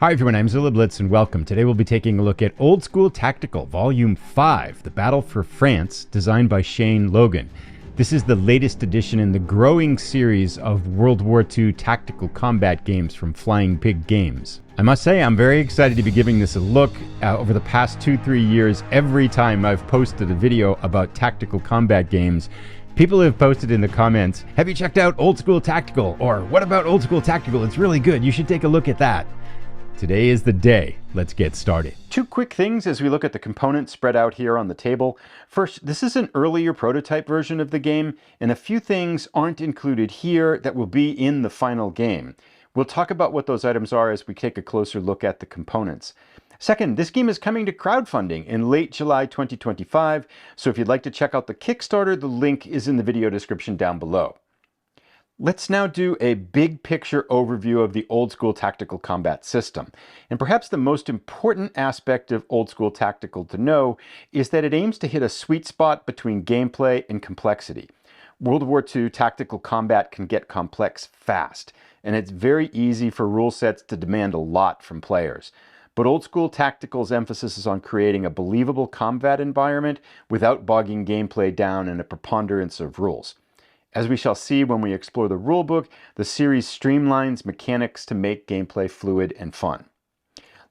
Hi everyone, I'm Zilla Blitz and welcome. Today we'll be taking a look at Old School Tactical, Volume 5, The Battle for France, designed by Shane Logan. This is the latest edition in the growing series of World War II tactical combat games from Flying Pig Games. I must say I'm very excited to be giving this a look. Over the past 2-3 years, every time I've posted a video about tactical combat games, people have posted in the comments, "Have you checked out Old School Tactical?" Or "What about Old School Tactical? It's really good. You should take a look at that." Today is the day. Let's get started. Two quick things as we look at the components spread out here on the table. First, this is an earlier prototype version of the game, and a few things aren't included here that will be in the final game. We'll talk about what those items are as we take a closer look at the components. Second, this game is coming to crowdfunding in late July 2025, so if you'd like to check out the Kickstarter, the link is in the video description down below. Let's now do a big picture overview of the Old School Tactical combat system. And perhaps the most important aspect of Old School Tactical to know is that it aims to hit a sweet spot between gameplay and complexity. World War II tactical combat can get complex fast, and it's very easy for rule sets to demand a lot from players. But Old School Tactical's emphasis is on creating a believable combat environment without bogging gameplay down in a preponderance of rules. As we shall see when we explore the rulebook, the series streamlines mechanics to make gameplay fluid and fun.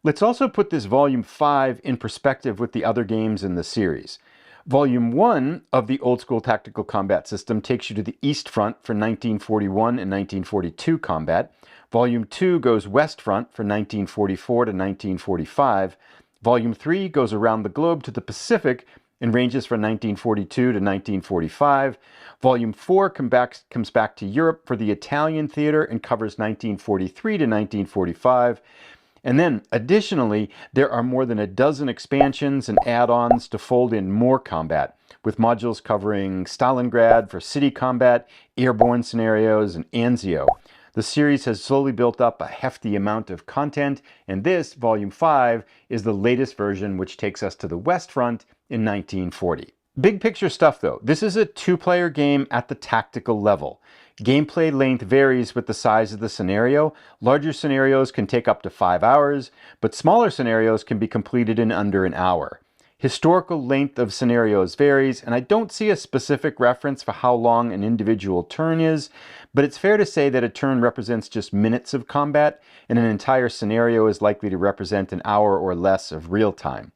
Let's also put this Volume 5 in perspective with the other games in the series. Volume 1 of the Old School Tactical combat system takes you to the East Front for 1941 and 1942 combat. Volume 2 goes West Front for 1944 to 1945. Volume 3 goes around the globe to the Pacific and ranges from 1942 to 1945. Volume 4 comes back to Europe for the Italian theater and covers 1943 to 1945. And then, additionally, there are more than a dozen expansions and add-ons to fold in more combat, with modules covering Stalingrad for city combat, airborne scenarios, and Anzio. The series has slowly built up a hefty amount of content, and this, Volume 5, is the latest version, which takes us to the West Front in 1940. Big picture stuff though. This is a two-player game at the tactical level. Gameplay length varies with the size of the scenario. Larger scenarios can take up to 5 hours, but smaller scenarios can be completed in under an hour. Historical length of scenarios varies, and I don't see a specific reference for how long an individual turn is, but it's fair to say that a turn represents just minutes of combat, and an entire scenario is likely to represent an hour or less of real time.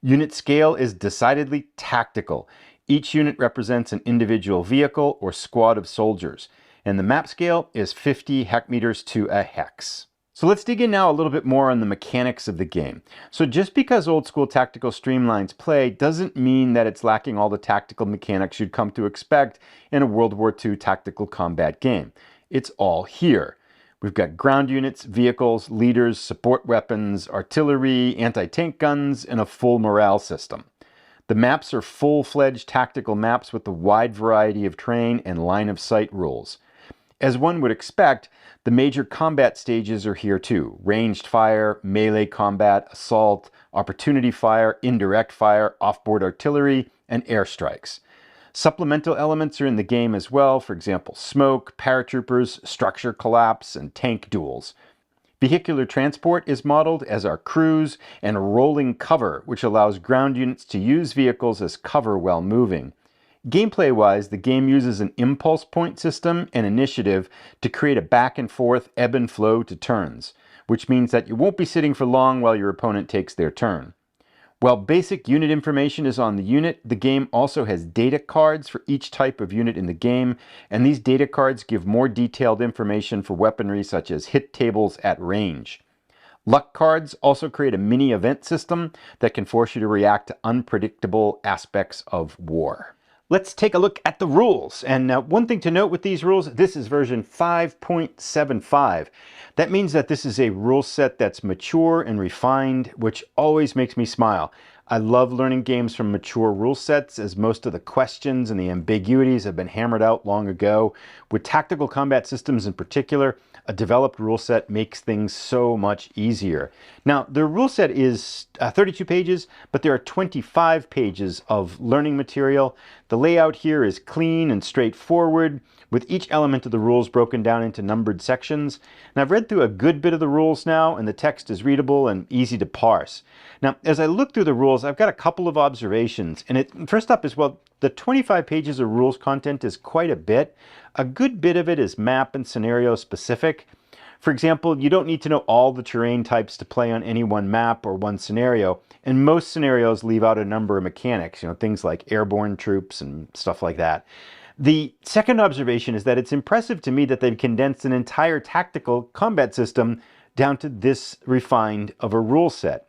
Unit scale is decidedly tactical. Each unit represents an individual vehicle or squad of soldiers, and the map scale is 50 hecmeters to a hex. So let's dig in now a little bit more on the mechanics of the game. So just because Old School Tactical streamlines play doesn't mean that it's lacking all the tactical mechanics you'd come to expect in a World War II tactical combat game. It's all here. We've got ground units, vehicles, leaders, support weapons, artillery, anti-tank guns, and a full morale system. The maps are full-fledged tactical maps with a wide variety of terrain and line-of-sight rules. As one would expect, the major combat stages are here too. Ranged fire, melee combat, assault, opportunity fire, indirect fire, off-board artillery, and airstrikes. Supplemental elements are in the game as well, for example, smoke, paratroopers, structure collapse, and tank duels. Vehicular transport is modeled as our crews, and rolling cover, which allows ground units to use vehicles as cover while moving. Gameplay-wise, the game uses an impulse point system and initiative to create a back and forth ebb and flow to turns, which means that you won't be sitting for long while your opponent takes their turn. While basic unit information is on the unit, the game also has data cards for each type of unit in the game, and these data cards give more detailed information for weaponry such as hit tables at range. Luck cards also create a mini event system that can force you to react to unpredictable aspects of war. Let's take a look at the rules. And one thing to note with these rules, this is version 5.75. That means that this is a rule set that's mature and refined, which always makes me smile. I love learning games from mature rule sets, as most of the questions and the ambiguities have been hammered out long ago. With tactical combat systems in particular, a developed rule set makes things so much easier. Now, the rule set is 32 pages, but there are 25 pages of learning material. The layout here is clean and straightforward, with each element of the rules broken down into numbered sections. And I've read through a good bit of the rules now, and the text is readable and easy to parse. Now, as I look through the rules, I've got a couple of observations. And first up is, well, the 25 pages of rules content is quite a bit. A good bit of it is map and scenario specific. For example, you don't need to know all the terrain types to play on any one map or one scenario, and most scenarios leave out a number of mechanics, things like airborne troops and stuff like that. The second observation is that it's impressive to me that they've condensed an entire tactical combat system down to this refined of a rule set.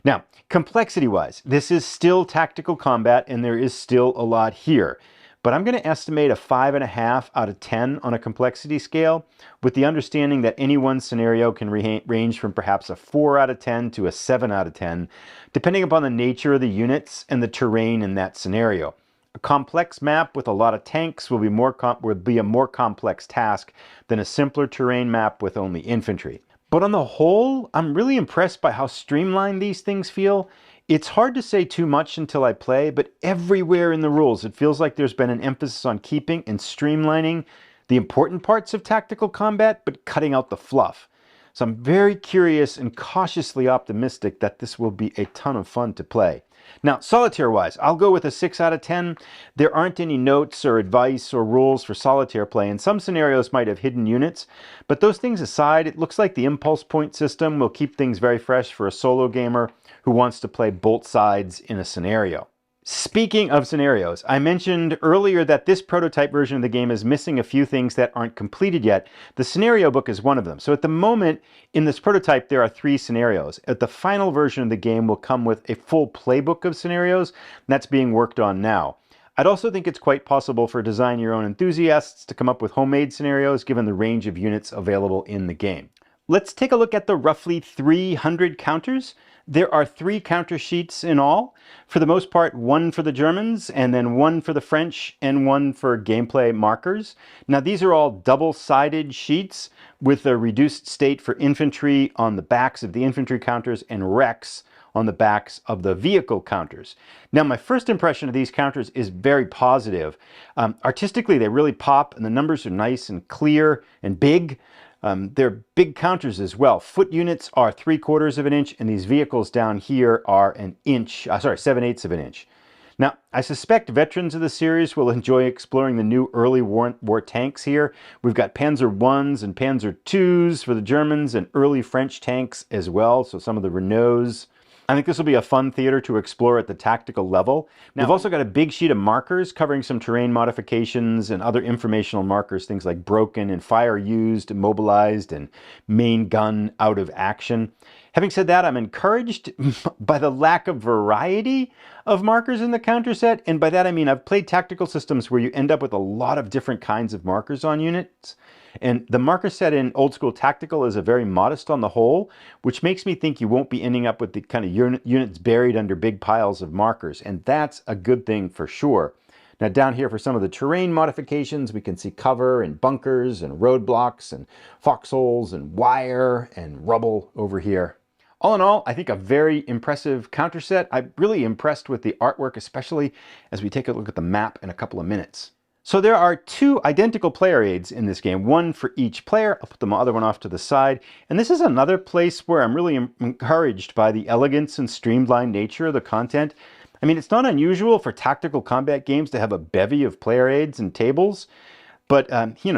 Now, complexity-wise, this is still tactical combat and there is still a lot here. But I'm going to estimate a 5.5 out of 10 on a complexity scale, with the understanding that any one scenario can range from perhaps a 4 out of 10 to a 7 out of 10, depending upon the nature of the units and the terrain in that scenario. A complex map with a lot of tanks will be a more complex task than a simpler terrain map with only infantry. But on the whole, I'm really impressed by how streamlined these things feel. It's hard to say too much until I play, but everywhere in the rules it feels like there's been an emphasis on keeping and streamlining the important parts of tactical combat, but cutting out the fluff. So I'm very curious and cautiously optimistic that this will be a ton of fun to play. Now, solitaire-wise, I'll go with a 6 out of 10. There aren't any notes or advice or rules for solitaire play, and some scenarios might have hidden units. But those things aside, it looks like the impulse point system will keep things very fresh for a solo gamer who wants to play both sides in a scenario. Speaking of scenarios, I mentioned earlier that this prototype version of the game is missing a few things that aren't completed yet. The scenario book is one of them. So at the moment, in this prototype, there are 3 scenarios. At the final version of the game will come with a full playbook of scenarios, and that's being worked on now. I'd also think it's quite possible for design your own enthusiasts to come up with homemade scenarios given the range of units available in the game. Let's take a look at the roughly 300 counters. There are 3 counter sheets in all. For the most part, 1 for the Germans, and then 1 for the French, and 1 for gameplay markers. Now these are all double-sided sheets with a reduced state for infantry on the backs of the infantry counters and Rex on the backs of the vehicle counters. Now my first impression of these counters is very positive. Artistically they really pop and the numbers are nice and clear and big. They're big counters as well. Foot units are 3/4 of an inch, and these vehicles down here are an inch, 7/8 of an inch. Now, I suspect veterans of the series will enjoy exploring the new early war tanks here. We've got Panzer Is and Panzer IIs for the Germans, and early French tanks as well, so some of the Renaults. I think this will be a fun theater to explore at the tactical level. Now, we've also got a big sheet of markers covering some terrain modifications and other informational markers, things like broken and fire used, immobilized, and main gun out of action. Having said that, I'm encouraged by the lack of variety of markers in the counter set, and by that I mean I've played tactical systems where you end up with a lot of different kinds of markers on units. And the marker set in Old School Tactical is a very modest on the whole, which makes me think you won't be ending up with the kind of units buried under big piles of markers. And that's a good thing for sure. Now down here for some of the terrain modifications, we can see cover and bunkers and roadblocks and foxholes and wire and rubble over here. All in all, I think a very impressive counter set. I'm really impressed with the artwork, especially as we take a look at the map in a couple of minutes. So there are 2 identical player aids in this game, 1 for each player. I'll put the other one off to the side. And this is another place where I'm really encouraged by the elegance and streamlined nature of the content. I mean, it's not unusual for tactical combat games to have a bevy of player aids and tables, but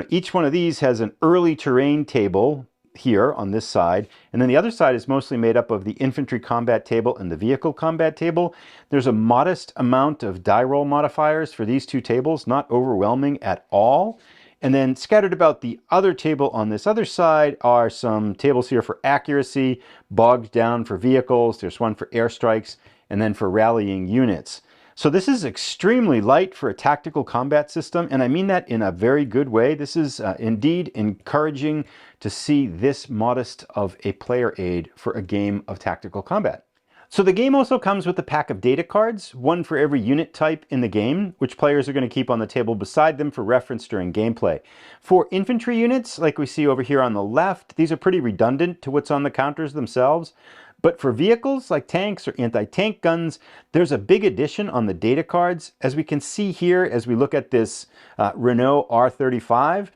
each one of these has an early terrain table here on this side, and then the other side is mostly made up of the infantry combat table and the vehicle combat table. There's a modest amount of die roll modifiers for these 2 tables, not overwhelming at all. And then scattered about the other table on this other side are some tables here for accuracy, bogged down for vehicles, there's one for airstrikes, and then for rallying units. So this is extremely light for a tactical combat system, and I mean that in a very good way. This is indeed encouraging to see this modest of a player aid for a game of tactical combat. So the game also comes with a pack of data cards, one for every unit type in the game, which players are going to keep on the table beside them for reference during gameplay. For infantry units, like we see over here on the left, these are pretty redundant to what's on the counters themselves. But for vehicles like tanks or anti-tank guns, there's a big addition on the data cards. As we can see here, as we look at this Renault R35,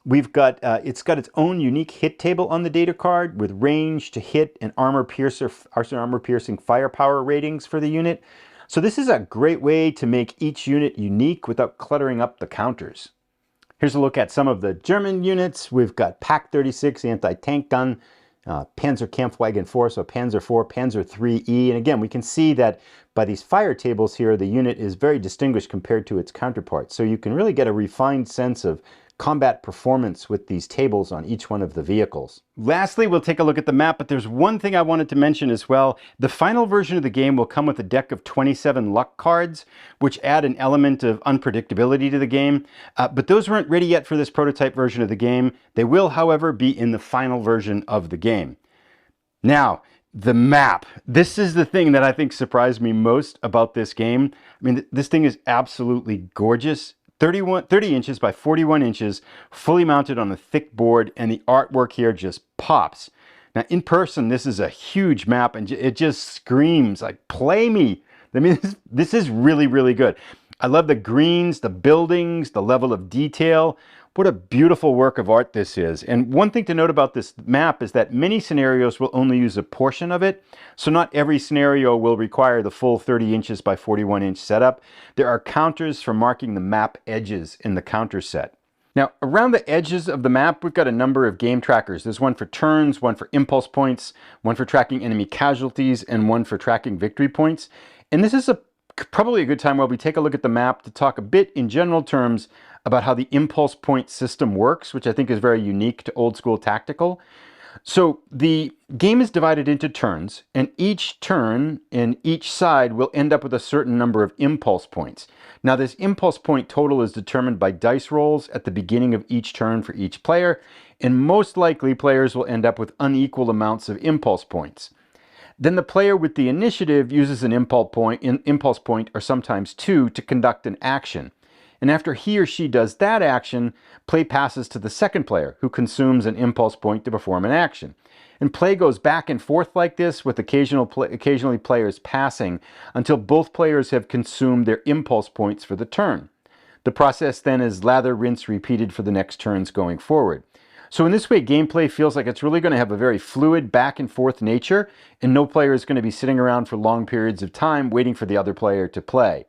it's got its own unique hit table on the data card with range to hit and armor piercing firepower ratings for the unit. So this is a great way to make each unit unique without cluttering up the counters. Here's a look at some of the German units. We've got Pak 36 anti-tank gun, Panzer Kampfwagen 4, so Panzer 4, Panzer 3E. And again, we can see that by these fire tables here, the unit is very distinguished compared to its counterparts. So you can really get a refined sense of combat performance with these tables on each one of the vehicles. Lastly, we'll take a look at the map, but there's one thing I wanted to mention as well. The final version of the game will come with a deck of 27 luck cards, which add an element of unpredictability to the game. But those weren't ready yet for this prototype version of the game. They will, however, be in the final version of the game. Now, the map. This is the thing that I think surprised me most about this game. I mean, this thing is absolutely gorgeous. 30 inches by 41 inches, fully mounted on a thick board, and the artwork here just pops. Now, in person, this is a huge map, and it just screams like, play me. I mean, this is really, really good. I love the greens, the buildings, the level of detail. What a beautiful work of art this is. And one thing to note about this map is that many scenarios will only use a portion of it. So not every scenario will require the full 30 inches by 41 inch setup. There are counters for marking the map edges in the counter set. Now, around the edges of the map, we've got a number of game trackers. There's one for turns, one for impulse points, one for tracking enemy casualties, and one for tracking victory points. And this is probably a good time while we take a look at the map to talk a bit in general terms about how the impulse point system works, which I think is very unique to old school tactical. So the game is divided into turns, and each turn in each side will end up with a certain number of impulse points. Now, this impulse point total is determined by dice rolls at the beginning of each turn for each player, and most likely players will end up with unequal amounts of impulse points. Then the player with the initiative uses an impulse point, or sometimes two, to conduct an action. And after he or she does that action, play passes to the second player, who consumes an impulse point to perform an action. And play goes back and forth like this, with occasionally players passing until both players have consumed their impulse points for the turn. The process then is lather, rinse, repeated for the next turns going forward. So in this way, gameplay feels like it's really going to have a very fluid back and forth nature, and no player is going to be sitting around for long periods of time waiting for the other player to play.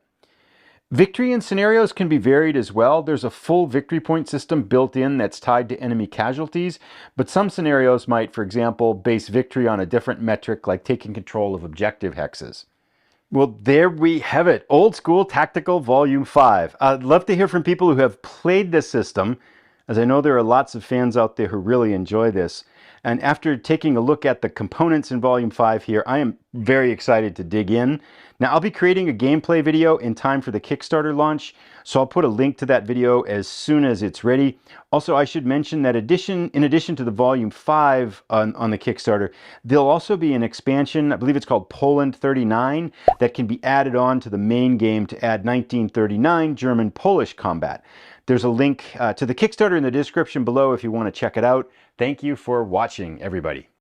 Victory and scenarios can be varied as well. There's a full victory point system built in that's tied to enemy casualties, but some scenarios might, for example, base victory on a different metric like taking control of objective hexes. Well, there we have it. Old School Tactical Volume 5. I'd love to hear from people who have played this system, as I know there are lots of fans out there who really enjoy this. And after taking a look at the components in Volume 5 here, I am very excited to dig in. Now, I'll be creating a gameplay video in time for the Kickstarter launch, so I'll put a link to that video as soon as it's ready. Also, I should mention that in addition to the Volume 5 on the Kickstarter, there'll also be an expansion, I believe it's called Poland 39, that can be added on to the main game to add 1939 German-Polish combat. There's a link to the Kickstarter in the description below if you want to check it out. Thank you for watching, everybody.